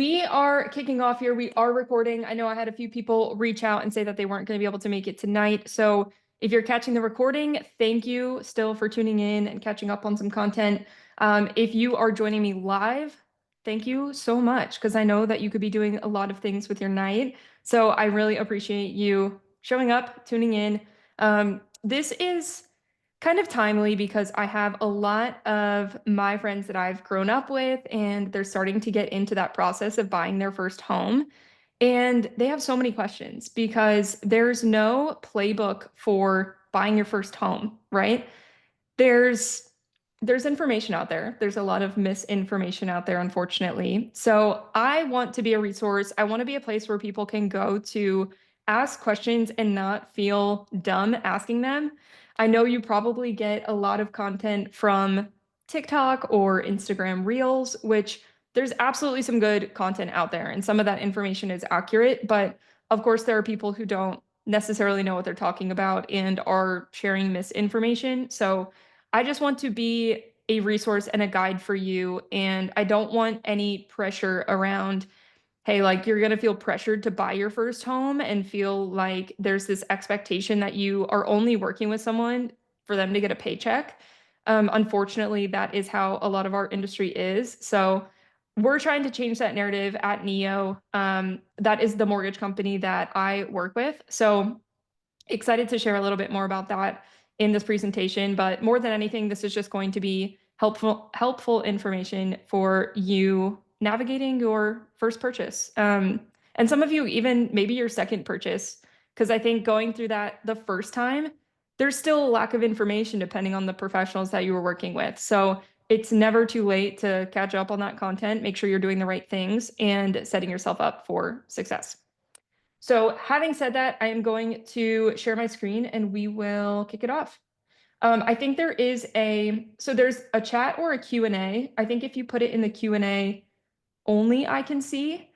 We are kicking off here. We are recording. I know I had a few people reach out and say that they weren't going to be able to make it tonight. So if you're catching the recording, thank you still for tuning in and catching up on some content. If you are joining me live, thank you so much because I know that you could be doing a lot of things with your night. So I really appreciate you showing up, tuning in. This is kind of timely because I have a lot of my friends that I've grown up with, and they're starting to get into that process of buying their first home. And they have so many questions because there's no playbook for buying your first home, right? There's there's information out there. There's a lot of misinformation out there, unfortunately. So I want to be a resource. I want to be a place where people can go to ask questions and not feel dumb asking them. I know you probably get a lot of content from TikTok or Instagram Reels, which there's absolutely some good content out there, and some of that information is accurate. But of course, there are people who don't necessarily know what they're talking about and are sharing misinformation. So I just want to be a resource and a guide for you. And I don't want any pressure around, hey, like you're going to feel pressured to buy your first home and feel like there's this expectation that you are only working with someone for them to get a paycheck. Unfortunately, that is how a lot of our industry is. So we're trying to change that narrative at Neo. That is the mortgage company that I work with. So excited to share a little bit more about that in this presentation, but more than anything, this is just going to be helpful information for you navigating your first purchase. And some of you even maybe your second purchase, because I think going through that the first time, there's still a lack of information depending on the professionals that you were working with. So it's never too late to catch up on that content, make sure you're doing the right things and setting yourself up for success. So having said that, I am going to share my screen and we will kick it off. I think there's a chat or a Q&A. I think if you put it in the Q&A, only I can see.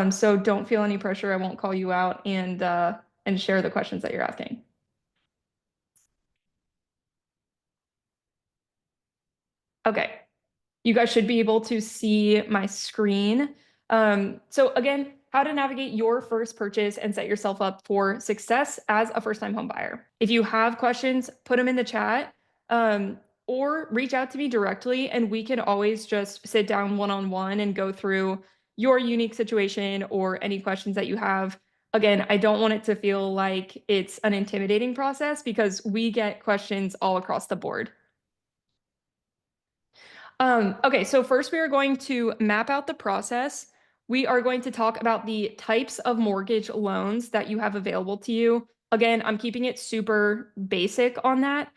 So don't feel any pressure. I won't call you out and share the questions that you're asking. Okay. You guys should be able to see my screen. So again, how to navigate your first purchase and set yourself up for success as a first-time home buyer. If you have questions, put them in the chat, or reach out to me directly, and we can always just sit down one-on-one and go through your unique situation or any questions that you have. Again, I don't want it to feel like it's an intimidating process because we get questions all across the board. Okay, so first we are going to map out the process. We are going to talk about the types of mortgage loans that you have available to you. Again, I'm keeping it super basic on that.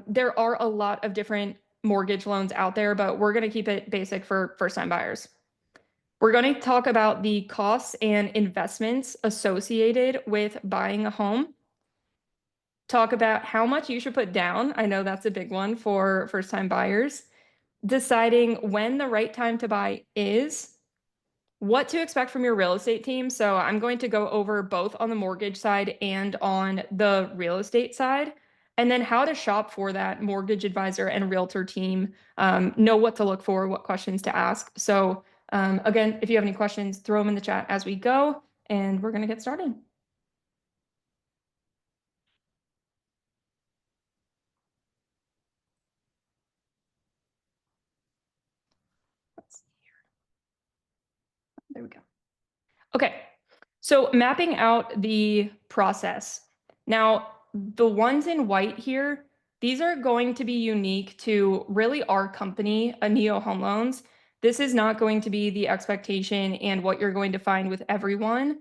There are a lot of different mortgage loans out there, but we're going to keep it basic for first-time buyers. We're going to talk about the costs and investments associated with buying a home. Talk about how much you should put down. I know that's a big one for first-time buyers. Deciding when the right time to buy is, what to expect from your real estate team. So I'm going to go over both on the mortgage side and on the real estate side, and then how to shop for that mortgage advisor and realtor team, know what to look for, what questions to ask. So again, if you have any questions, throw them in the chat as we go, and we're going to get started. Let's see here. There we go. Okay, so mapping out the process. Now, the ones in white here, these are going to be unique to really our company, Neo Home Loans. This is not going to be the expectation and what you're going to find with everyone.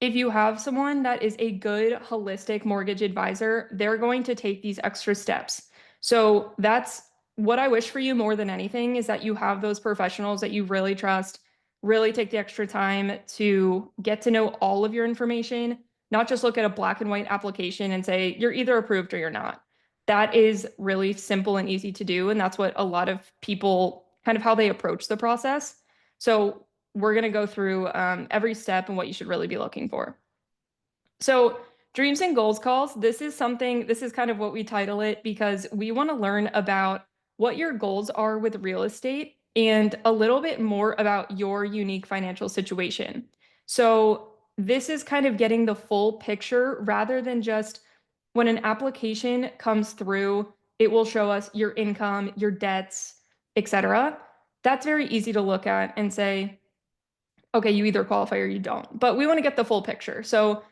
If you have someone that is a good holistic mortgage advisor, they're going to take these extra steps. So that's what I wish for you more than anything, is that you have those professionals that you really trust, really take the extra time to get to know all of your information, not just look at a black and white application and say, you're either approved or you're not. That is really simple and easy to do. And that's what a lot of people kind of how they approach the process. So we're going to go through every step and what you should really be looking for. So dreams and goals calls, this is kind of what we title it because we want to learn about what your goals are with real estate and a little bit more about your unique financial situation. So this is kind of getting the full picture rather than just when an application comes through, it will show us your income, your debts, etc. That's very easy to look at and say, okay, you either qualify or you don't. But we want to get the full picture. So,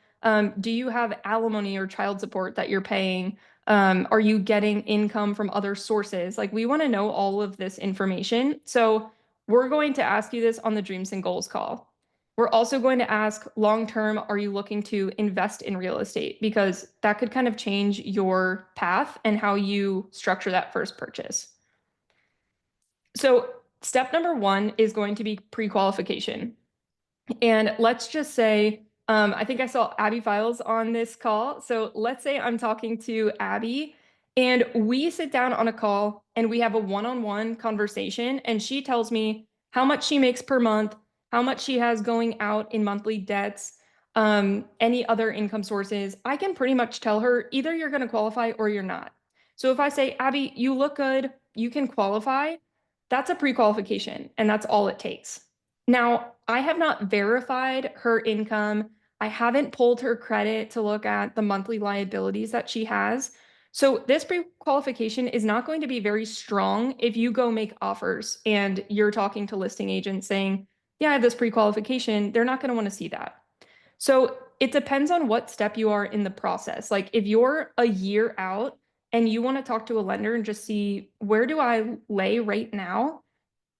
do you have alimony or child support that you're paying? Are you getting income from other sources? Like, we want to know all of this information. So, we're going to ask you this on the Dreams and Goals call. We're also going to ask long term, are you looking to invest in real estate? Because that could kind of change your path and how you structure that first purchase. So, step number one is going to be pre qualification. And let's just say, I think I saw Abby Files on this call. So let's say I'm talking to Abby and we sit down on a call and we have a one-on-one conversation and she tells me how much she makes per month, how much she has going out in monthly debts, any other income sources. I can pretty much tell her either you're going to qualify or you're not. So if I say, Abby, you look good, you can qualify, that's a pre-qualification and that's all it takes. Now, I have not verified her income. I haven't pulled her credit to look at the monthly liabilities that she has. So this pre-qualification is not going to be very strong if you go make offers and you're talking to listing agents saying, yeah, I have this pre-qualification. They're not going to want to see that. So it depends on what step you are in the process. Like if you're a year out and you want to talk to a lender and just see where do I lay right now,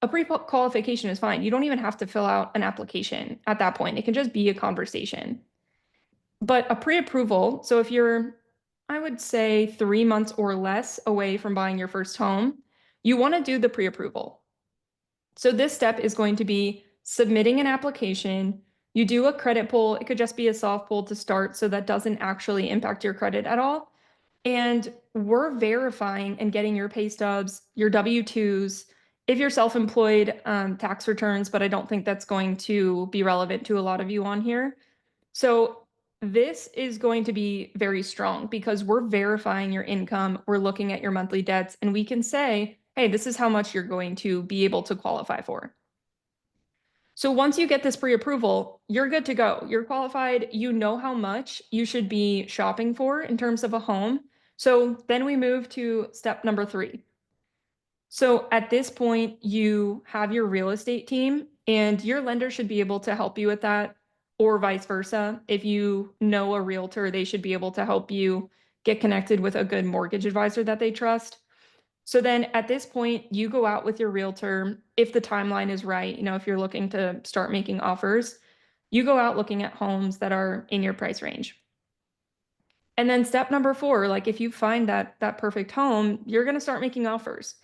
a pre-qualification is fine. You don't even have to fill out an application at that point. It can just be a conversation. But a pre-approval, so if you're, I would say 3 months or less away from buying your first home, you want to do the pre-approval. So this step is going to be submitting an application. You do a credit pull. It could just be a soft pull to start, so that doesn't actually impact your credit at all. And we're verifying and getting your pay stubs, your W-2s, if you're self-employed, tax returns, but I don't think that's going to be relevant to a lot of you on here. So this is going to be very strong because we're verifying your income, we're looking at your monthly debts, and we can say, hey, this is how much you're going to be able to qualify for. So once you get this pre-approval, you're good to go. You're qualified. You know how much you should be shopping for in terms of a home. So then we move to step number 3. So at this point, you have your real estate team and your lender should be able to help you with that, or vice versa. If you know a realtor, they should be able to help you get connected with a good mortgage advisor that they trust. So then at this point, you go out with your realtor. If the timeline is right, if you're looking to start making offers, you go out looking at homes that are in your price range. And then step number 4, like if you find that perfect home, you're going to start making offers.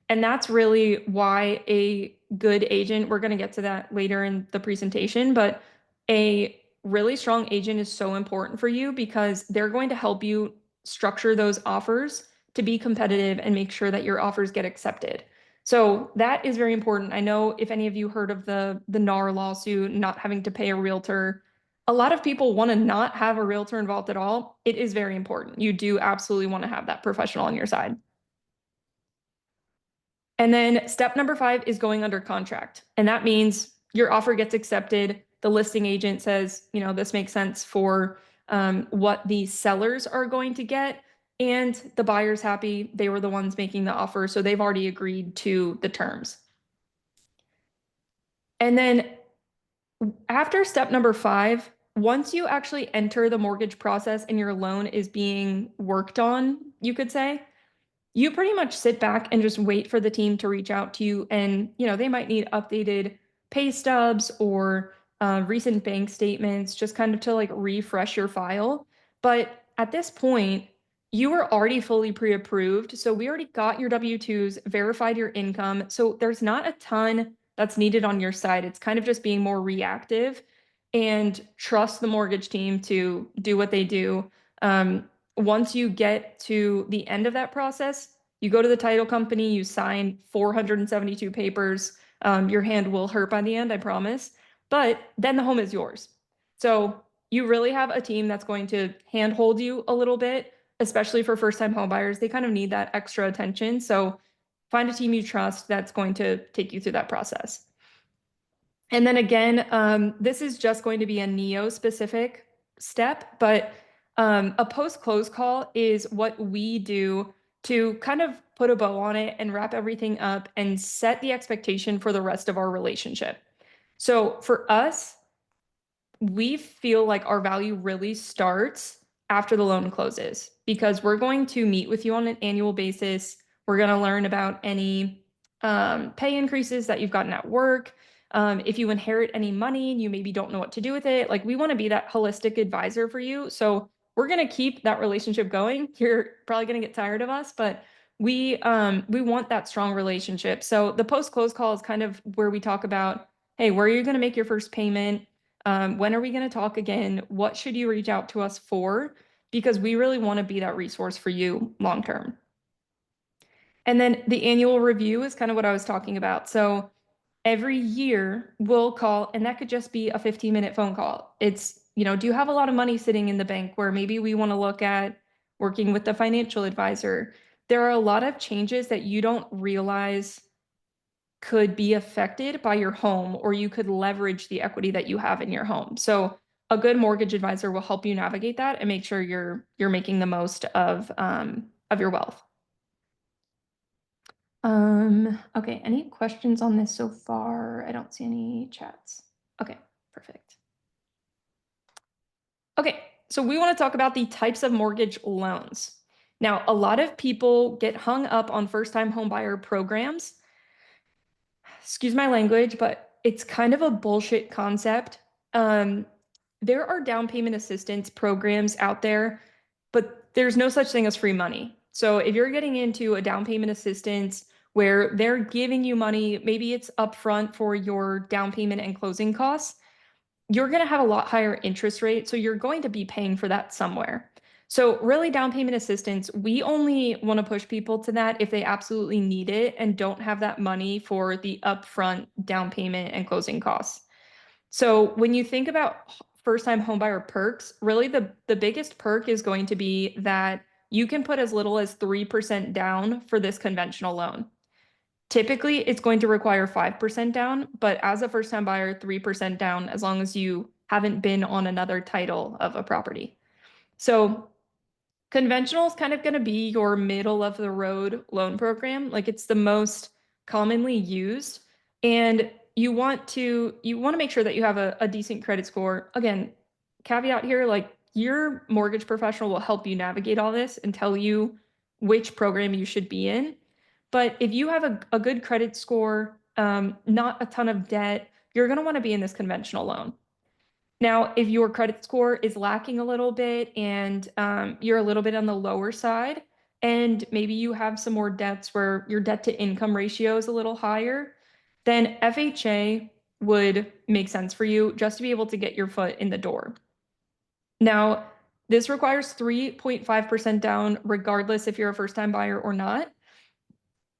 And that's really why a good agent, we're going to get to that later in the presentation, but a really strong agent is so important for you because they're going to help you structure those offers to be competitive and make sure that your offers get accepted. So that is very important. I know if any of you heard of the NAR lawsuit, not having to pay a realtor, a lot of people want to not have a realtor involved at all. It is very important. You do absolutely want to have that professional on your side. And then step number 5 is going under contract. And that means your offer gets accepted. The listing agent says, this makes sense for what the sellers are going to get. And the buyer's happy. They were the ones making the offer. So they've already agreed to the terms. And then after step number 5, once you actually enter the mortgage process and your loan is being worked on, you could say, you pretty much sit back and just wait for the team to reach out to you. And, they might need updated pay stubs or recent bank statements, just kind of to like refresh your file. But at this point, you were already fully pre-approved. So we already got your W-2s, verified your income. So there's not a ton that's needed on your side. It's kind of just being more reactive and trust the mortgage team to do what they do. Once you get to the end of that process, you go to the title company, you sign 472 papers. Your hand will hurt by the end, I promise. But then the home is yours. So you really have a team that's going to handhold you a little bit, especially for first-time home buyers. They kind of need that extra attention. So find a team you trust that's going to take you through that process. And then again, this is just going to be a Neo specific step, but a post-close call is what we do to kind of put a bow on it and wrap everything up and set the expectation for the rest of our relationship. So for us, we feel like our value really starts after the loan closes because we're going to meet with you on an annual basis. We're going to learn about any pay increases that you've gotten at work. If you inherit any money and you maybe don't know what to do with it, like we want to be that holistic advisor for you. So we're going to keep that relationship going. You're probably going to get tired of us, but we want that strong relationship. So the post close call is kind of where we talk about, hey, where are you going to make your first payment? When are we going to talk again? What should you reach out to us for? Because we really want to be that resource for you long term. And then the annual review is kind of what I was talking about. So every year we'll call, and that could just be a 15-minute phone call. It's, do you have a lot of money sitting in the bank where maybe we want to look at working with the financial advisor? There are a lot of changes that you don't realize could be affected by your home, or you could leverage the equity that you have in your home. So a good mortgage advisor will help you navigate that and make sure you're making the most of your wealth. Okay, any questions on this so far? I don't see any chats. Okay, perfect. Okay, so we want to talk about the types of mortgage loans. Now, a lot of people get hung up on first-time homebuyer programs. Excuse my language, but it's kind of a bullshit concept. There are down payment assistance programs out there, but there's no such thing as free money. So if you're getting into a down payment assistance where they're giving you money, maybe it's upfront for your down payment and closing costs, you're going to have a lot higher interest rate. So you're going to be paying for that somewhere. So really down payment assistance, we only want to push people to that if they absolutely need it and don't have that money for the upfront down payment and closing costs. So when you think about first-time homebuyer perks, really the biggest perk is going to be that you can put as little as 3% down for this conventional loan. Typically, it's going to require 5% down, but as a first-time buyer, 3% down as long as you haven't been on another title of a property. So conventional is kind of going to be your middle of the road loan program. Like it's the most commonly used. And you want to make sure that you have a decent credit score. Again, caveat here, like your mortgage professional will help you navigate all this and tell you which program you should be in. But if you have a good credit score, not a ton of debt, you're going to want to be in this conventional loan. Now, if your credit score is lacking a little bit and you're a little bit on the lower side, and maybe you have some more debts where your debt to income ratio is a little higher, then FHA would make sense for you just to be able to get your foot in the door. Now, this requires 3.5% down, regardless if you're a first-time buyer or not.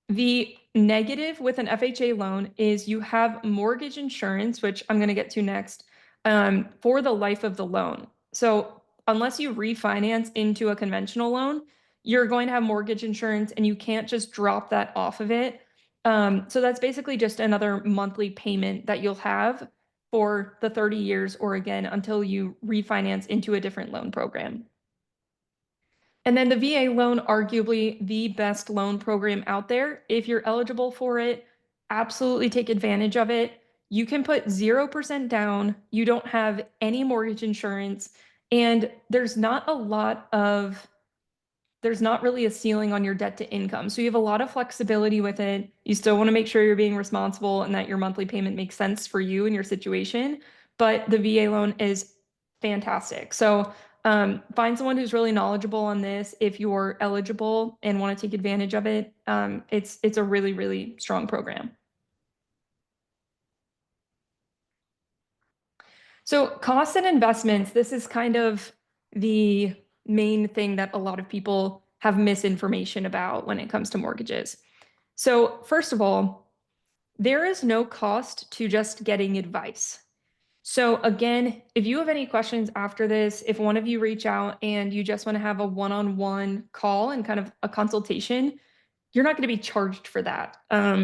The negative with an FHA loan is you have mortgage insurance, which I'm going to get to next, for the life of the loan. So unless you refinance into a conventional loan, you're going to have mortgage insurance and you can't just drop that off of it. So that's basically just another monthly payment that you'll have for the 30 years or again until you refinance into a different loan program. And then the VA loan, arguably the best loan program out there. If you're eligible for it, absolutely take advantage of it. You can put 0% down. You don't have any mortgage insurance. And there's not really a ceiling on your debt to income. So you have a lot of flexibility with it. You still want to make sure you're being responsible and that your monthly payment makes sense for you and your situation. But the VA loan is fantastic. So find someone who's really knowledgeable on this if you're eligible and want to take advantage of it. It's a really, really strong program. So costs and investments, this is kind of the main thing that a lot of people have misinformation about when it comes to mortgages. So first of all, there is no cost to just getting advice. So again, if you have any questions after this, if one of you reach out and you just want to have a one-on-one call and kind of a consultation, you're not going to be charged for that.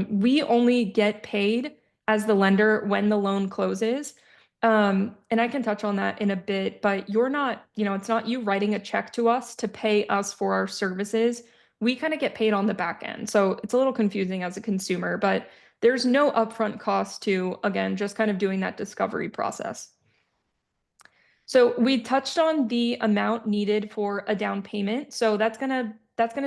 We only get paid as the lender when the loan closes. And I can touch on that in a bit, but you're not, it's not you writing a check to us to pay us for our services. We kind of get paid on the back end. So it's a little confusing as a consumer, but there's no upfront cost to, again, just kind of doing that discovery process. So we touched on the amount needed for a down payment. So that's gonna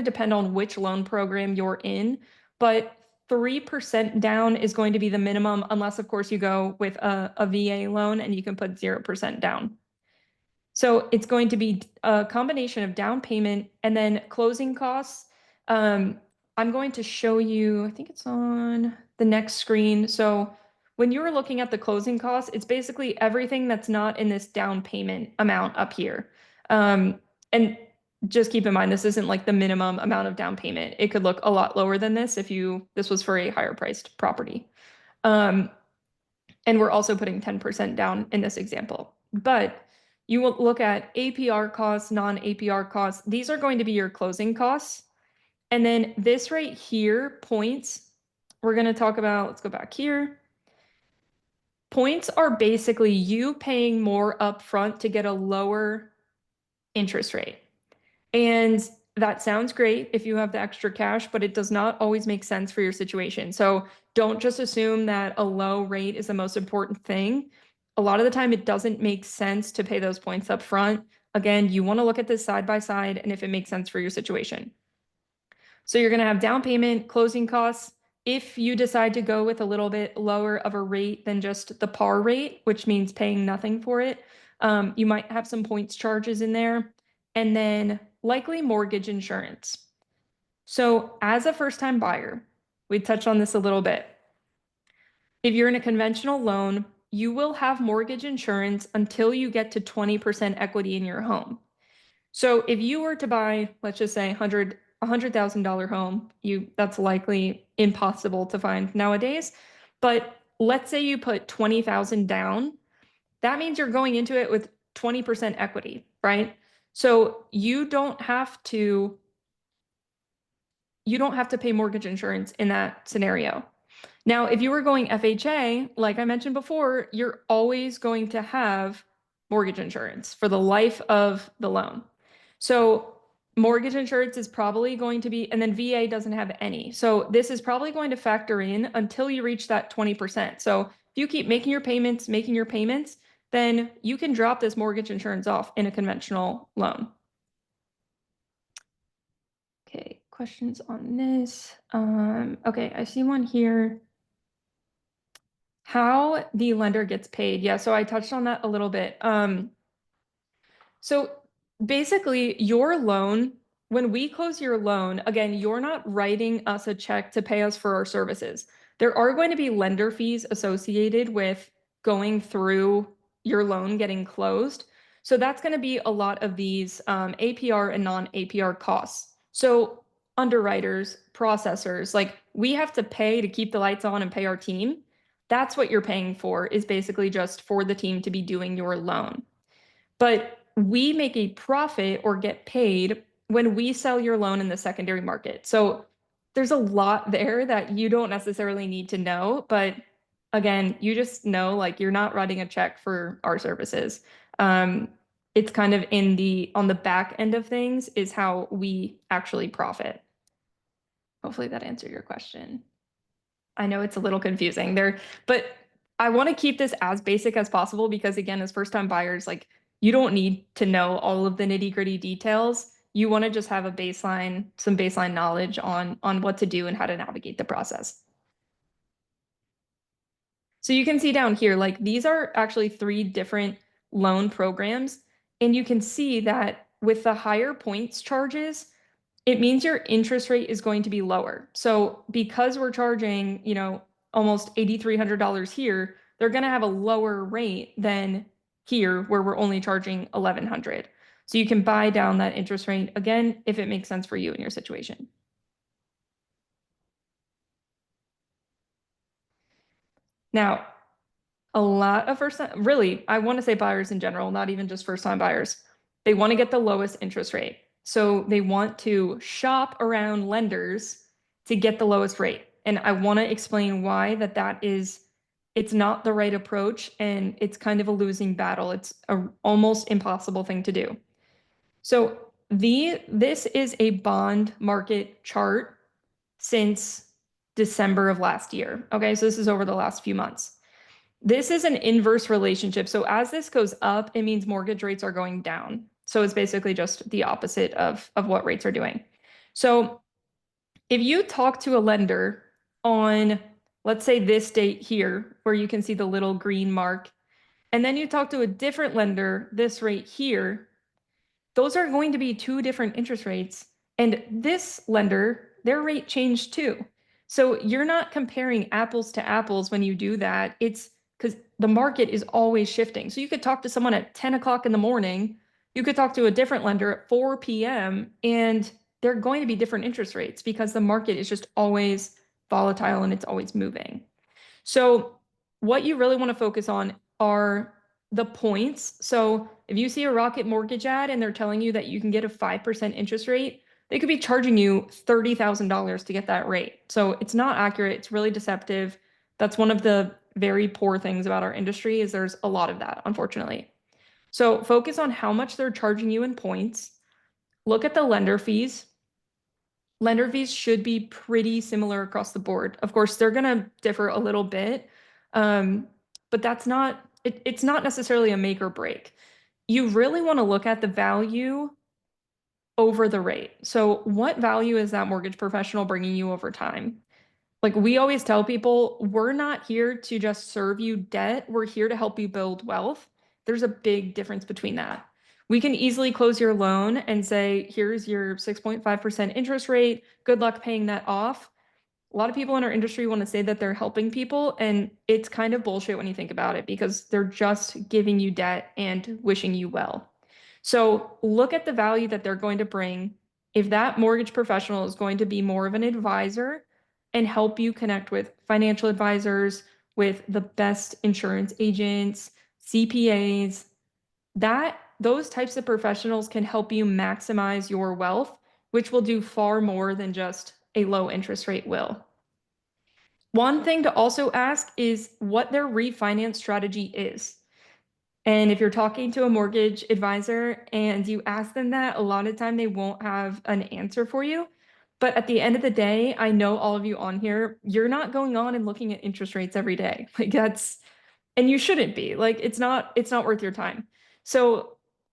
depend on which loan program you're in, but 3% down is going to be the minimum, unless of course you go with a VA loan and you can put 0% down. So it's going to be a combination of down payment and then closing costs. I'm going to show you, I think it's on the next screen. So when you're looking at the closing costs, it's basically everything that's not in this down payment amount up here. And just keep in mind, this isn't like the minimum amount of down payment. It could look a lot lower than this if this was for a higher priced property. And we're also putting 10% down in this example. But you will look at APR costs, non-APR costs. These are going to be your closing costs. And then this right here, points, we're going to talk about, let's go back here. Points are basically you paying more upfront to get a lower interest rate. And that sounds great if you have the extra cash, but it does not always make sense for your situation. So don't just assume that a low rate is the most important thing. A lot of the time, it doesn't make sense to pay those points up front. Again, you want to look at this side by side and if it makes sense for your situation. So you're going to have down payment, closing costs. If you decide to go with a little bit lower of a rate than just the par rate, which means paying nothing for it, you might have some points charges in there. And then likely mortgage insurance. So as a first-time buyer, we touched on this a little bit. If you're in a conventional loan, you will have mortgage insurance until you get to 20% equity in your home. So if you were to buy, let's just say $100,000 home, that's likely impossible to find nowadays. But let's say you put 20,000 down, that means you're going into it with 20% equity, right? So you don't have to pay mortgage insurance in that scenario. Now, if you were going FHA, like I mentioned before, you're always going to have mortgage insurance for the life of the loan. So mortgage insurance is probably going to be, and then VA doesn't have any. So this is probably going to factor in until you reach that 20%. So if you keep making your payments, then you can drop this mortgage insurance off in a conventional loan. Okay, questions on this? Okay, I see one here. How the lender gets paid. Yeah, so I touched on that a little bit. So basically, your loan, when we close your loan, again, you're not writing us a check to pay us for our services. There are going to be lender fees associated with going through your loan getting closed. So that's going to be a lot of these APR and non-APR costs. So underwriters, processors, like we have to pay to keep the lights on and pay our team. That's what you're paying for, is basically just for the team to be doing your loan. But we make a profit or get paid when we sell your loan in the secondary market. So there's a lot there that you don't necessarily need to know. But again, you just know like you're not writing a check for our services. It's kind of on the back end of things is how we actually profit. Hopefully that answered your question. I know it's a little confusing there, but I want to keep this as basic as possible because again, as first-time buyers, like you don't need to know all of the nitty-gritty details. You want to just have some baseline knowledge on what to do and how to navigate the process. So you can see down here, like these are actually 3 different loan programs, and you can see that with the higher points charges, it means your interest rate is going to be lower. So because we're charging, almost $8,300 here, they're going to have a lower rate than here where we're only charging $1,100. So you can buy down that interest rate again if it makes sense for you in your situation. Now, a lot of really, I want to say buyers in general, not even just first-time buyers, they want to get the lowest interest rate. So they want to shop around lenders to get the lowest rate. And I want to explain why that is, it's not the right approach and it's kind of a losing battle. It's a almost impossible thing to do. So this is a bond market chart since December of last year. Okay, so this is over the last few months. This is an inverse relationship. So as this goes up, it means mortgage rates are going down. So it's basically just the opposite of what rates are doing. So if you talk to a lender on, let's say this date here, where you can see the little green mark, and then you talk to a different lender, this rate here, those are going to be two different interest rates. And this lender, their rate changed too. So you're not comparing apples to apples when you do that. It's because the market is always shifting. So you could talk to someone at 10 o'clock in the morning, you could talk to a different lender at 4 p.m., and they're going to be different interest rates because the market is just always volatile and it's always moving. So what you really want to focus on are the points. So if you see a Rocket Mortgage ad and they're telling you that you can get a 5% interest rate, they could be charging you $30,000 to get that rate. So it's not accurate. It's really deceptive. That's one of the very poor things about our industry is there's a lot of that, unfortunately. So focus on how much they're charging you in points. Look at the lender fees. Lender fees should be pretty similar across the board. Of course, they're going to differ a little bit, but it's not necessarily a make or break. You really want to look at the value over the rate. So what value is that mortgage professional bringing you over time? Like we always tell people, we're not here to just serve you debt. We're here to help you build wealth. There's a big difference between that. We can easily close your loan and say, here's your 6.5% interest rate. Good luck paying that off. A lot of people in our industry want to say that they're helping people, and it's kind of bullshit when you think about it because they're just giving you debt and wishing you well. So look at the value that they're going to bring. If that mortgage professional is going to be more of an advisor and help you connect with financial advisors, with the best insurance agents, CPAs, that those types of professionals can help you maximize your wealth, which will do far more than just a low interest rate will. One thing to also ask is what their refinance strategy is. And if you're talking to a mortgage advisor and you ask them that, a lot of time they won't have an answer for you. But at the end of the day, I know all of you on here, you're not going on and looking at interest rates every day. Like that's, and you shouldn't be. Like it's not worth your time. So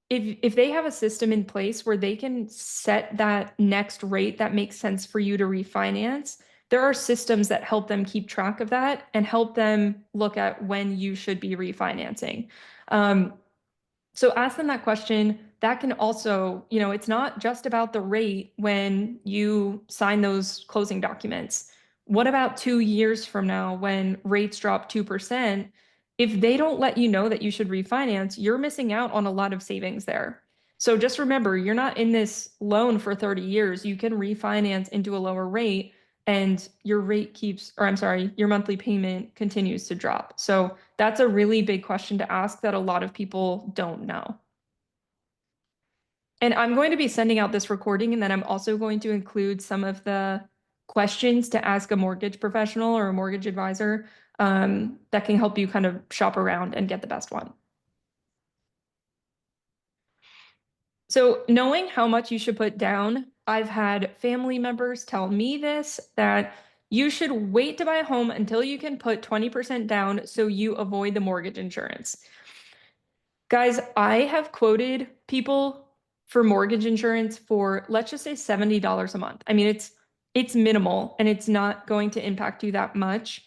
if they have a system in place where they can set that next rate that makes sense for you to refinance, there are systems that help them keep track of that and help them look at when you should be refinancing. Um, so ask them that question. That can also, it's not just about the rate when you sign those closing documents. What about 2 years from now when rates drop 2%? If they don't let you know that you should refinance, you're missing out on a lot of savings there. So just remember, you're not in this loan for 30 years. You can refinance into a lower rate and your rate keeps, or I'm sorry, your monthly payment continues to drop. So that's a really big question to ask that a lot of people don't know. And I'm going to be sending out this recording, and then I'm also going to include some of the questions to ask a mortgage professional or a mortgage advisor that can help you kind of shop around and get the best one. So knowing how much you should put down, I've had family members tell me this, that you should wait to buy a home until you can put 20% down so you avoid the mortgage insurance. Guys, I have quoted people for mortgage insurance for, let's just say $70 a month. I mean, it's minimal and it's not going to impact you that much.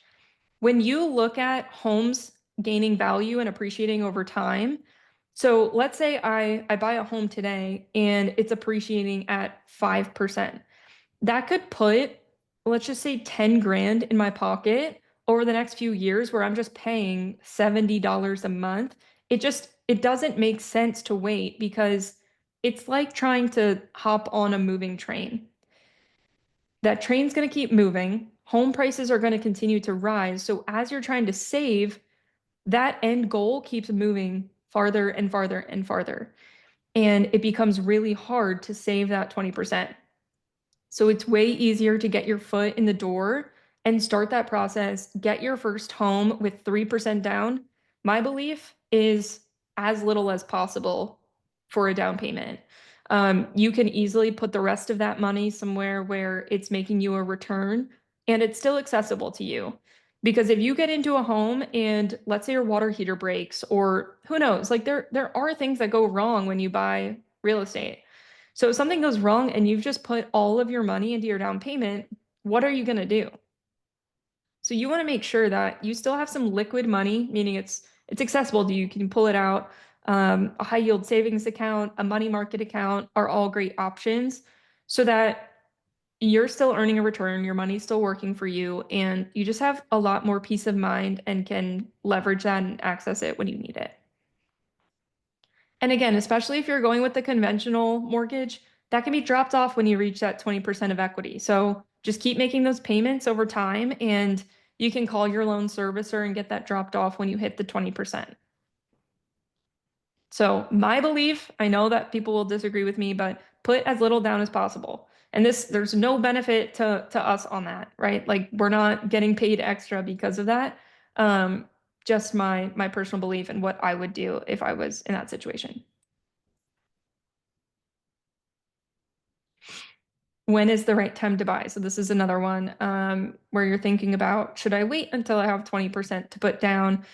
When you look at homes gaining value and appreciating over time, so let's say I buy a home today and it's appreciating at 5%. That could put, let's just say 10 grand in my pocket over the next few years where I'm just paying $70 a month. It doesn't make sense to wait because it's like trying to hop on a moving train. That train's going to keep moving. Home prices are going to continue to rise. So as you're trying to save, that end goal keeps moving farther and farther and farther. And it becomes really hard to save that 20%. So it's way easier to get your foot in the door and start that process, get your first home with 3% down. My belief is as little as possible for a down payment. You can easily put the rest of that money somewhere where it's making you a return and it's still accessible to you. Because if you get into a home and let's say your water heater breaks, or who knows, like there are things that go wrong when you buy real estate. So if something goes wrong and you've just put all of your money into your down payment, what are you going to do? So you want to make sure that you still have some liquid money, meaning it's accessible to you. You can pull it out. A high yield savings account, a money market account are all great options so that you're still earning a return, your money's still working for you, and you just have a lot more peace of mind and can leverage that and access it when you need it. And again, especially if you're going with the conventional mortgage, that can be dropped off when you reach that 20% of equity. So just keep making those payments over time and you can call your loan servicer and get that dropped off when you hit the 20%. So my belief, I know that people will disagree with me, but put as little down as possible. And there's no benefit to us on that, right? Like we're not getting paid extra because of that. Um, just my personal belief and what I would do if I was in that situation. When is the right time to buy? So this is another one where you're thinking about, should I wait until I have 20% to put down?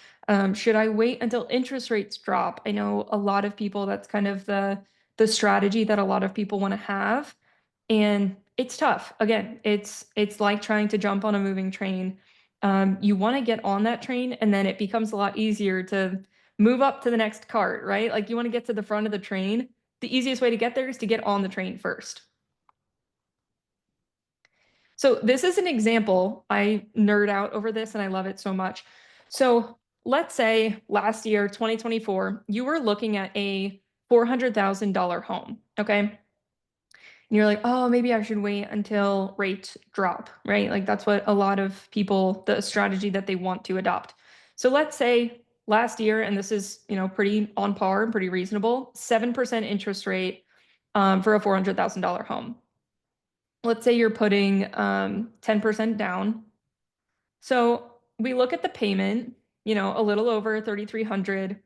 Should I wait until interest rates drop? I know a lot of people, that's kind of the strategy that a lot of people want to have. And it's tough. Again, it's like trying to jump on a moving train. You want to get on that train and then it becomes a lot easier to move up to the next cart, right? Like you want to get to the front of the train. The easiest way to get there is to get on the train first. So this is an example. I nerd out over this and I love it so much. So let's say last year, 2024, you were looking at a $400,000 home. Okay. And you're like, oh, maybe I should wait until rates drop, right? Like that's what a lot of people, the strategy that they want to adopt. So let's say last year, and this is, pretty on par and pretty reasonable, 7% interest rate for a $400,000 home. Let's say you're putting 10% down. So we look at the payment, a little over 3,300.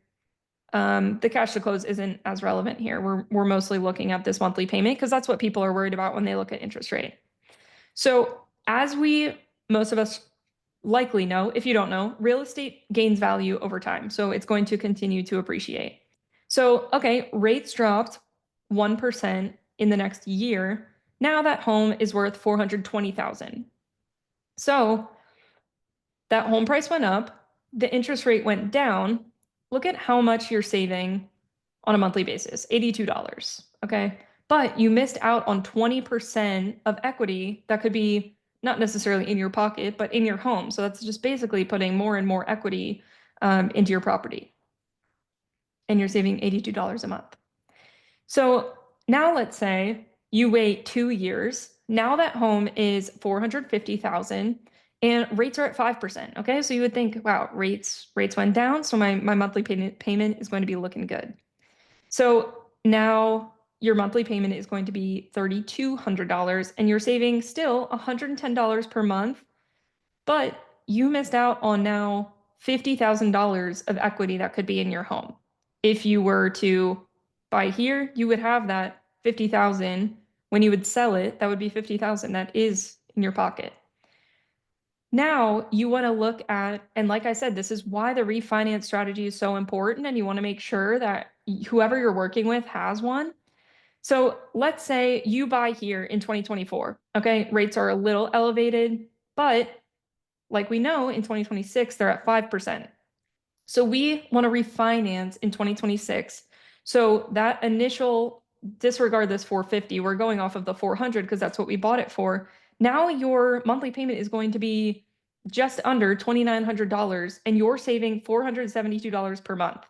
The cash to close isn't as relevant here. We're mostly looking at this monthly payment because that's what people are worried about when they look at interest rate. So as most of us likely know, if you don't know, real estate gains value over time. So it's going to continue to appreciate. So, okay, rates dropped 1% in the next year. Now that home is worth 420,000. So that home price went up, the interest rate went down. Look at how much you're saving on a monthly basis, $82. Okay. But you missed out on 20% of equity that could be not necessarily in your pocket, but in your home. So that's just basically putting more and more equity into your property. And you're saving $82 a month. So now let's say you wait 2 years. Now that home is 450,000 and rates are at 5%. Okay. So you would think, wow, rates went down. So my monthly payment is going to be looking good. So now your monthly payment is going to be $3,200 and you're saving still $110 per month, but you missed out on now $50,000 of equity that could be in your home. If you were to buy here, you would have that 50,000. When you would sell it, that would be 50,000 that is in your pocket. Now you want to look at, and like I said, this is why the refinance strategy is so important. And you want to make sure that whoever you're working with has one. So let's say you buy here in 2024. Okay. Rates are a little elevated, but like we know in 2026, they're at 5%. So we want to refinance in 2026. So that initial, disregard this 450, we're going off of the 400 because that's what we bought it for. Now your monthly payment is going to be just under $2,900 and you're saving $472 per month.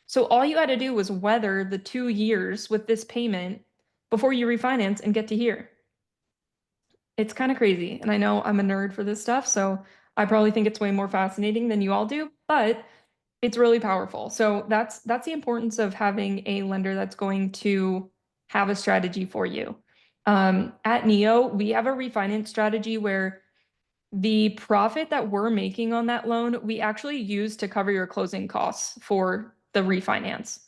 So all you had to do was weather the 2 years with this payment before you refinance and get to here. It's kind of crazy. And I know I'm a nerd for this stuff, so I probably think it's way more fascinating than you all do, but it's really powerful. So that's the importance of having a lender that's going to have a strategy for you. At Neo, we have a refinance strategy where the profit that we're making on that loan, we actually use to cover your closing costs for the refinance.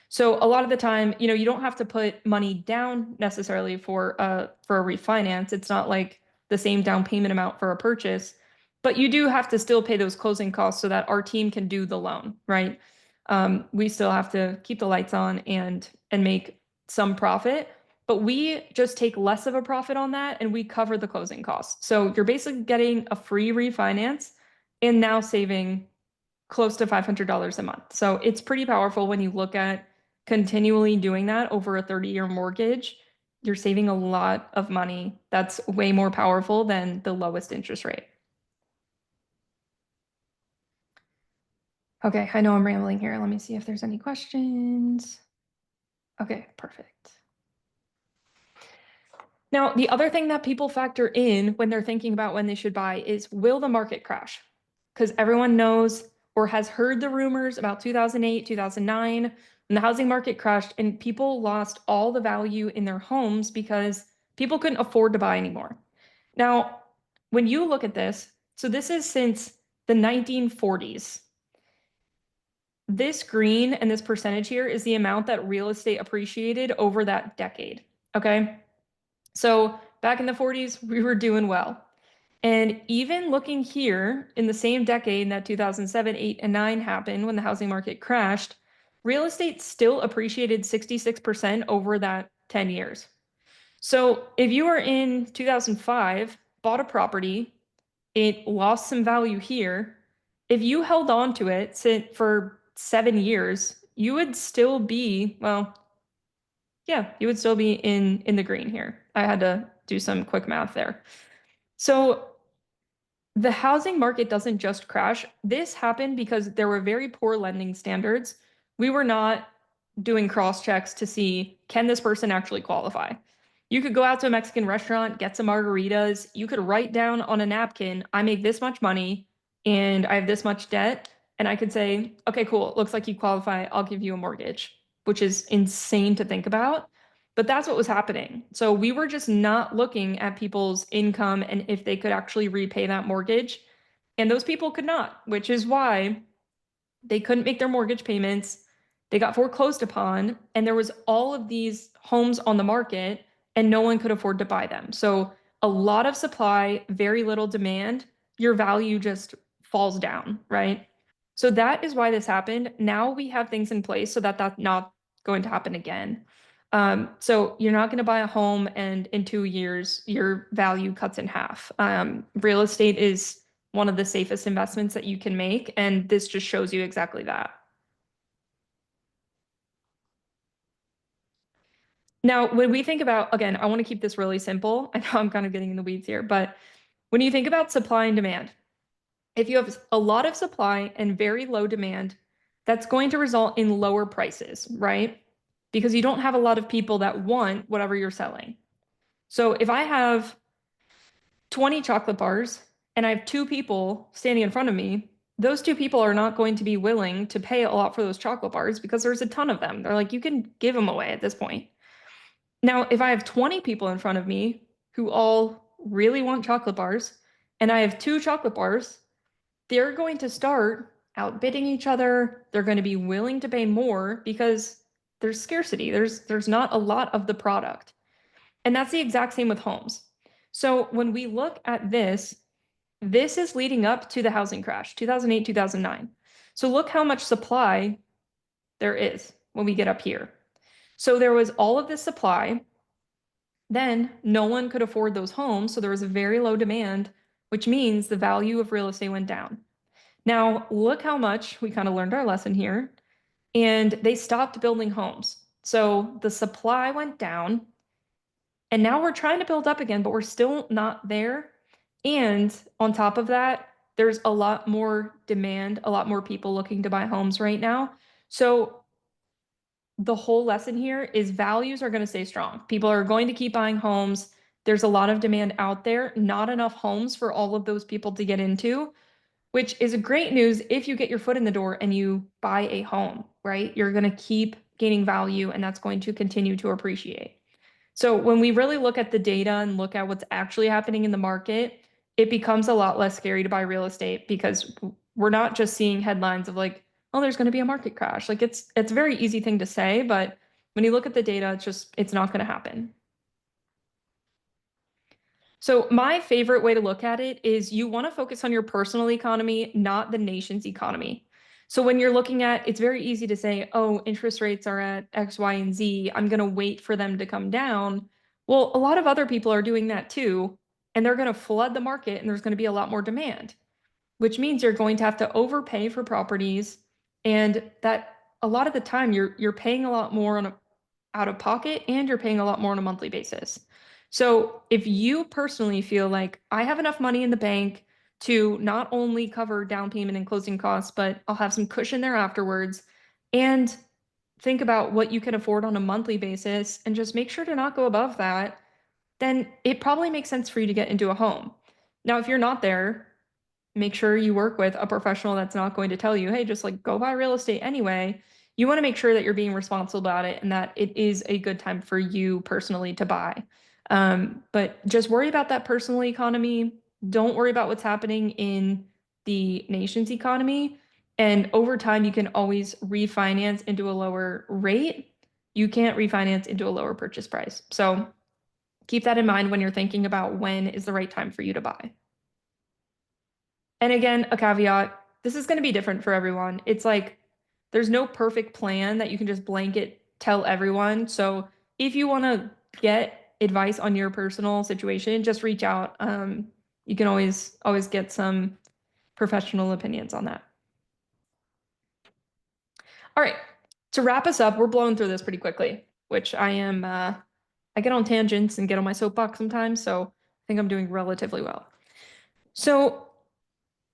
So a lot of the time, you don't have to put money down necessarily for a refinance. It's not like the same down payment amount for a purchase, but you do have to still pay those closing costs so that our team can do the loan, right? We still have to keep the lights on and make some profit, but we just take less of a profit on that and we cover the closing costs. So you're basically getting a free refinance and now saving close to $500 a month. So it's pretty powerful when you look at continually doing that over a 30-year mortgage. You're saving a lot of money. That's way more powerful than the lowest interest rate. Okay, I know I'm rambling here. Let me see if there's any questions. Okay, perfect. Now, the other thing that people factor in when they're thinking about when they should buy is, will the market crash? Because everyone knows or has heard the rumors about 2008, 2009, when the housing market crashed and people lost all the value in their homes because people couldn't afford to buy anymore. Now, when you look at this, so this is since the 1940s. This green and this percentage here is the amount that real estate appreciated over that decade. Okay. So back in the 40s, we were doing well. And even looking here in the same decade that 2007, 8, and 9 happened when the housing market crashed, real estate still appreciated 66% over that 10 years. So if you were in 2005, bought a property, it lost some value here. If you held on to it for 7 years, you would still be, well, yeah, you would still be in the green here. I had to do some quick math there. So the housing market doesn't just crash. This happened because there were very poor lending standards. We were not doing cross checks to see, can this person actually qualify? You could go out to a Mexican restaurant, get some margaritas. You could write down on a napkin, I make this much money and I have this much debt. And I could say, okay, cool. It looks like you qualify. I'll give you a mortgage, which is insane to think about. But that's what was happening. So we were just not looking at people's income and if they could actually repay that mortgage. And those people could not, which is why they couldn't make their mortgage payments. They got foreclosed upon, and there was all of these homes on the market, and no one could afford to buy them. So a lot of supply, very little demand, your value just falls down, right? So that is why this happened. Now we have things in place so that that's not going to happen again. So you're not going to buy a home and in 2 years your value cuts in half. Real estate is one of the safest investments that you can make, and this just shows you exactly that. Now, when we think about, again, I want to keep this really simple. I know I'm kind of getting in the weeds here, but when you think about supply and demand, if you have a lot of supply and very low demand, that's going to result in lower prices, right? Because you don't have a lot of people that want whatever you're selling. So if I have 20 chocolate bars and I have two people standing in front of me, those two people are not going to be willing to pay a lot for those chocolate bars because there's a ton of them. They're like, you can give them away at this point. Now, if I have 20 people in front of me who all really want chocolate bars and I have two chocolate bars, they're going to start outbidding each other. They're going to be willing to pay more because there's scarcity. There's not a lot of the product. And that's the exact same with homes. So when we look at this is leading up to the housing crash, 2008, 2009. So look how much supply there is when we get up here. So there was all of this supply. Then no one could afford those homes. So there was a very low demand, which means the value of real estate went down. Now, look how much we kind of learned our lesson here. And they stopped building homes. So the supply went down. And now we're trying to build up again, but we're still not there. And on top of that, there's a lot more demand, a lot more people looking to buy homes right now. So the whole lesson here is values are going to stay strong. People are going to keep buying homes. There's a lot of demand out there, not enough homes for all of those people to get into, which is great news if you get your foot in the door and you buy a home, right? You're going to keep gaining value and that's going to continue to appreciate. So when we really look at the data and look at what's actually happening in the market, it becomes a lot less scary to buy real estate because we're not just seeing headlines of like, oh, there's going to be a market crash. Like it's a very easy thing to say, but when you look at the data, it's not going to happen. So my favorite way to look at it is you want to focus on your personal economy, not the nation's economy. So when you're looking at, it's very easy to say, oh, interest rates are at X, Y, and Z. I'm going to wait for them to come down. Well, a lot of other people are doing that too, and they're going to flood the market and there's going to be a lot more demand, which means you're going to have to overpay for properties. And that a lot of the time you're paying a lot more on a out of pocket and you're paying a lot more on a monthly basis. So if you personally feel like I have enough money in the bank to not only cover down payment and closing costs, but I'll have some cushion there afterwards, and think about what you can afford on a monthly basis and just make sure to not go above that, then it probably makes sense for you to get into a home. Now, if you're not there, make sure you work with a professional that's not going to tell you, hey, just like go buy real estate anyway. You want to make sure that you're being responsible about it and that it is a good time for you personally to buy. But just worry about that personal economy. Don't worry about what's happening in the nation's economy. And over time, you can always refinance into a lower rate. You can't refinance into a lower purchase price. So keep that in mind when you're thinking about when is the right time for you to buy. And again, a caveat, this is going to be different for everyone. It's like there's no perfect plan that you can just blanket tell everyone. So if you want to get advice on your personal situation, just reach out. You can always get some professional opinions on that. All right. To wrap us up, we're blowing through this pretty quickly, which I get on tangents and get on my soapbox sometimes, so I think I'm doing relatively well. So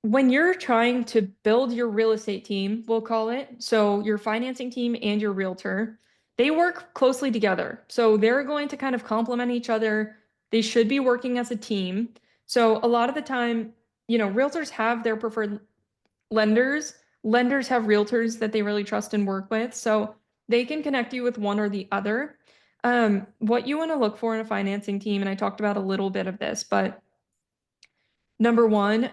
when you're trying to build your real estate team, we'll call it, so your financing team and your realtor, they work closely together. So they're going to kind of complement each other. They should be working as a team. So a lot of the time, realtors have their preferred lenders. Lenders have realtors that they really trust and work with. So they can connect you with one or the other. What you want to look for in a financing team, and I talked about a little bit of this, but number one,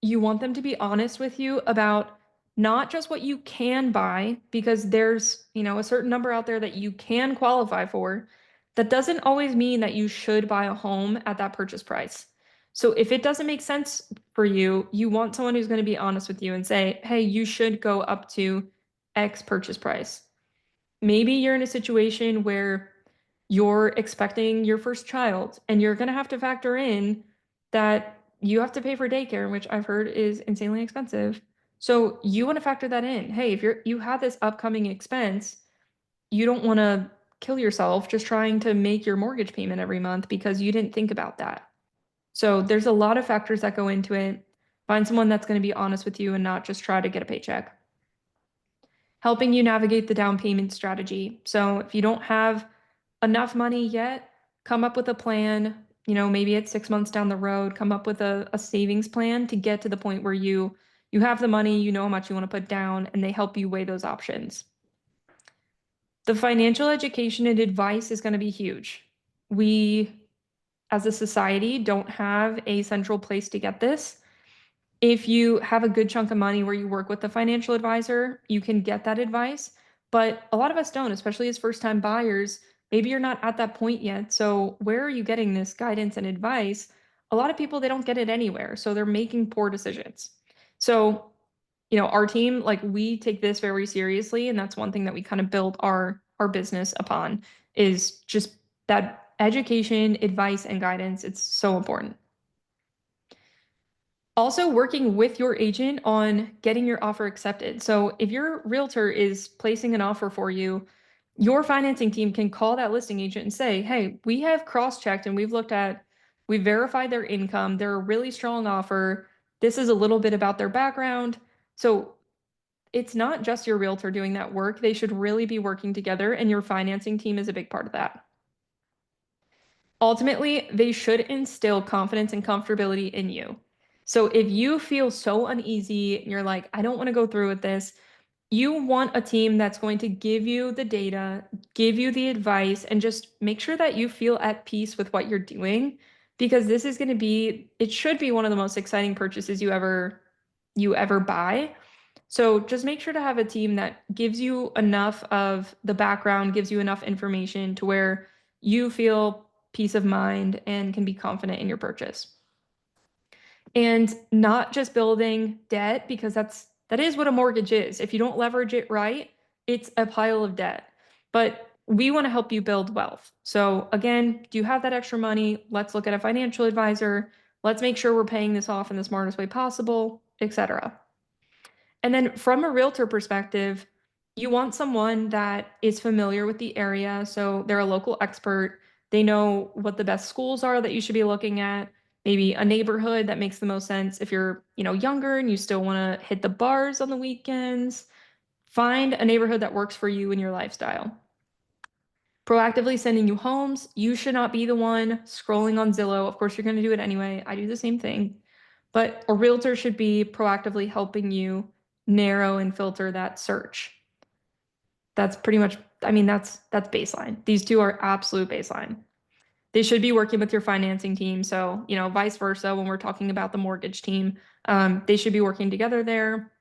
you want them to be honest with you about not just what you can buy, because there's, a certain number out there that you can qualify for. That doesn't always mean that you should buy a home at that purchase price. So if it doesn't make sense for you, you want someone who's going to be honest with you and say, hey, you should go up to X purchase price. Maybe you're in a situation where you're expecting your first child and you're going to have to factor in that you have to pay for daycare, which I've heard is insanely expensive. So you want to factor that in. Hey, if you have this upcoming expense, you don't want to kill yourself just trying to make your mortgage payment every month because you didn't think about that. So there's a lot of factors that go into it. Find someone that's going to be honest with you and not just try to get a paycheck. Helping you navigate the down payment strategy. So if you don't have enough money yet, come up with a plan. Maybe it's 6 months down the road, come up with a savings plan to get to the point where you have the money, you know how much you want to put down, and they help you weigh those options. The financial education and advice is going to be huge. We, as a society, don't have a central place to get this. If you have a good chunk of money where you work with a financial advisor, you can get that advice. But a lot of us don't, especially as first-time buyers. Maybe you're not at that point yet. So where are you getting this guidance and advice? A lot of people, they don't get it anywhere. So they're making poor decisions. So, our team, like we take this very seriously. And that's one thing that we kind of build our business upon is just that education, advice, and guidance. It's so important. Also working with your agent on getting your offer accepted. So if your realtor is placing an offer for you, your financing team can call that listing agent and say, hey, we have cross-checked and we've verified their income. They're a really strong offer. This is a little bit about their background. So it's not just your realtor doing that work. They should really be working together, and your financing team is a big part of that. Ultimately, they should instill confidence and comfortability in you. So if you feel so uneasy and you're like, I don't want to go through with this, You want a team that's going to give you the data, give you the advice, and just make sure that you feel at peace with what you're doing, because this is going to be, it should be one of the most exciting purchases you ever buy. So just make sure to have a team that gives you enough of the background, gives you enough information to where you feel peace of mind and can be confident in your purchase. And not just building debt, because that is what a mortgage is. If you don't leverage it right, it's a pile of debt. But we want to help you build wealth. So again, do you have that extra money? Let's look at a financial advisor. Let's make sure we're paying this off in the smartest way possible, etc. And then from a realtor perspective, you want someone that is familiar with the area. So they're a local expert. They know what the best schools are that you should be looking at, maybe a neighborhood that makes the most sense if you're, younger and you still want to hit the bars on the weekends. Find a neighborhood that works for you and your lifestyle. Proactively sending you homes. You should not be the one scrolling on Zillow. Of course, you're going to do it anyway. I do the same thing. But a realtor should be proactively helping you narrow and filter that search. That's pretty much, I mean, that's baseline. These two are absolute baseline. They should be working with your financing team. So, vice versa, when we're talking about the mortgage team, they should be working together there,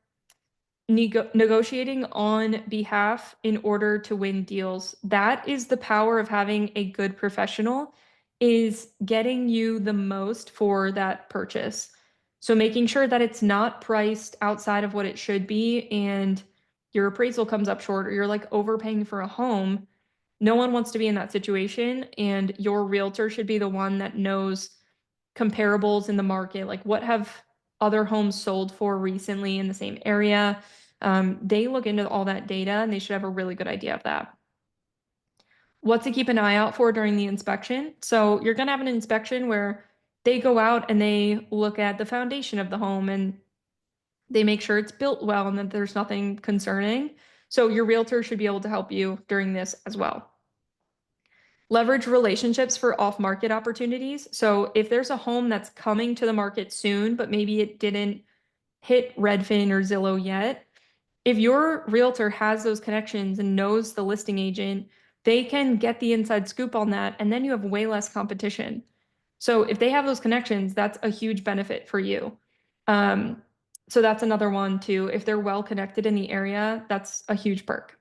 negotiating on behalf in order to win deals. That is the power of having a good professional, is getting you the most for that purchase. So making sure that it's not priced outside of what it should be and your appraisal comes up short, or you're like overpaying for a home. No one wants to be in that situation, and your realtor should be the one that knows comparables in the market, like what have other homes sold for recently in the same area. They look into all that data and they should have a really good idea of that. What to keep an eye out for during the inspection. So you're going to have an inspection where they go out and they look at the foundation of the home and they make sure it's built well and that there's nothing concerning. So your realtor should be able to help you during this as well. Leverage relationships for off-market opportunities. So if there's a home that's coming to the market soon, but maybe it didn't hit Redfin or Zillow yet, if your realtor has those connections and knows the listing agent, they can get the inside scoop on that, and then you have way less competition. So if they have those connections, that's a huge benefit for you. Um, so that's another one too. If they're well connected in the area, that's a huge perk.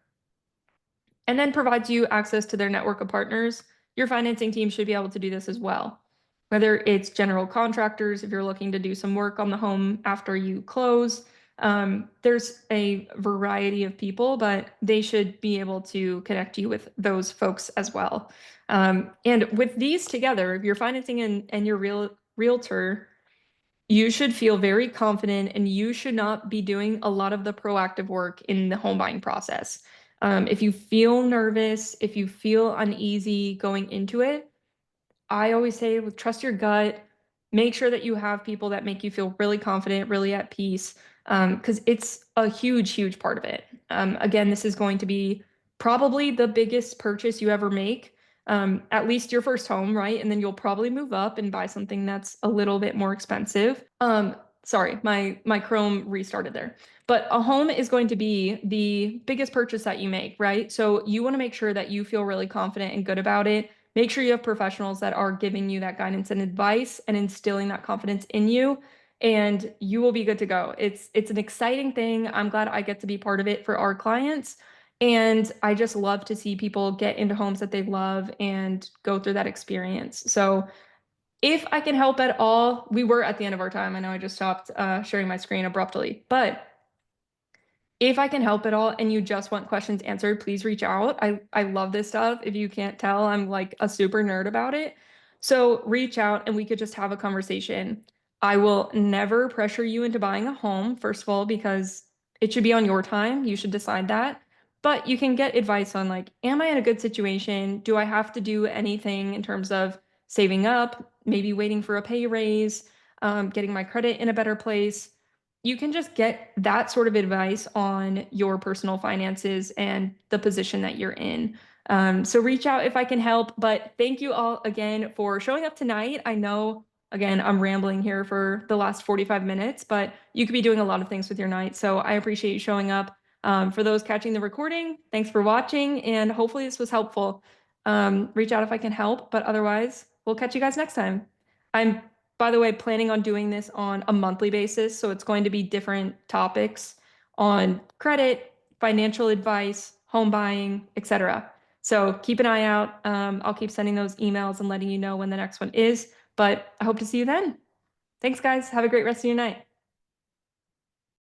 And then provides you access to their network of partners. Your financing team should be able to do this as well. Whether it's general contractors, if you're looking to do some work on the home after you close, there's a variety of people, but they should be able to connect you with those folks as well. And with these together, if you're financing and your realtor, you should feel very confident and you should not be doing a lot of the proactive work in the home buying process. If you feel nervous, if you feel uneasy going into it, I always say trust your gut. Make sure that you have people that make you feel really confident, really at peace, because it's a huge, huge part of it. Again, this is going to be probably the biggest purchase you ever make, at least your first home, right? And then you'll probably move up and buy something that's a little bit more expensive. Sorry, my Chrome restarted there. But a home is going to be the biggest purchase that you make, right? So you want to make sure that you feel really confident and good about it. Make sure you have professionals that are giving you that guidance and advice and instilling that confidence in you, and you will be good to go. It's an exciting thing. I'm glad I get to be part of it for our clients. And I just love to see people get into homes that they love and go through that experience. So if I can help at all, we were at the end of our time. I know I just stopped sharing my screen abruptly, but if I can help at all and you just want questions answered, please reach out. I love this stuff. If you can't tell, I'm like a super nerd about it. So reach out and we could just have a conversation. I will never pressure you into buying a home, first of all, because it should be on your time. You should decide that. But you can get advice on like, am I in a good situation? Do I have to do anything in terms of saving up, maybe waiting for a pay raise, getting my credit in a better place? You can just get that sort of advice on your personal finances and the position that you're in. So reach out if I can help. But thank you all again for showing up tonight. I know, again, I'm rambling here for the last 45 minutes, but you could be doing a lot of things with your night. So I appreciate you showing up. For those catching the recording, thanks for watching, and hopefully this was helpful. Reach out if I can help, but otherwise, we'll catch you guys next time. I'm, by the way, planning on doing this on a monthly basis, so it's going to be different topics on credit, financial advice, home buying, etc. So keep an eye out. I'll keep sending those emails and letting you know when the next one is, but I hope to see you then. Thanks, guys. Have a great rest of your night.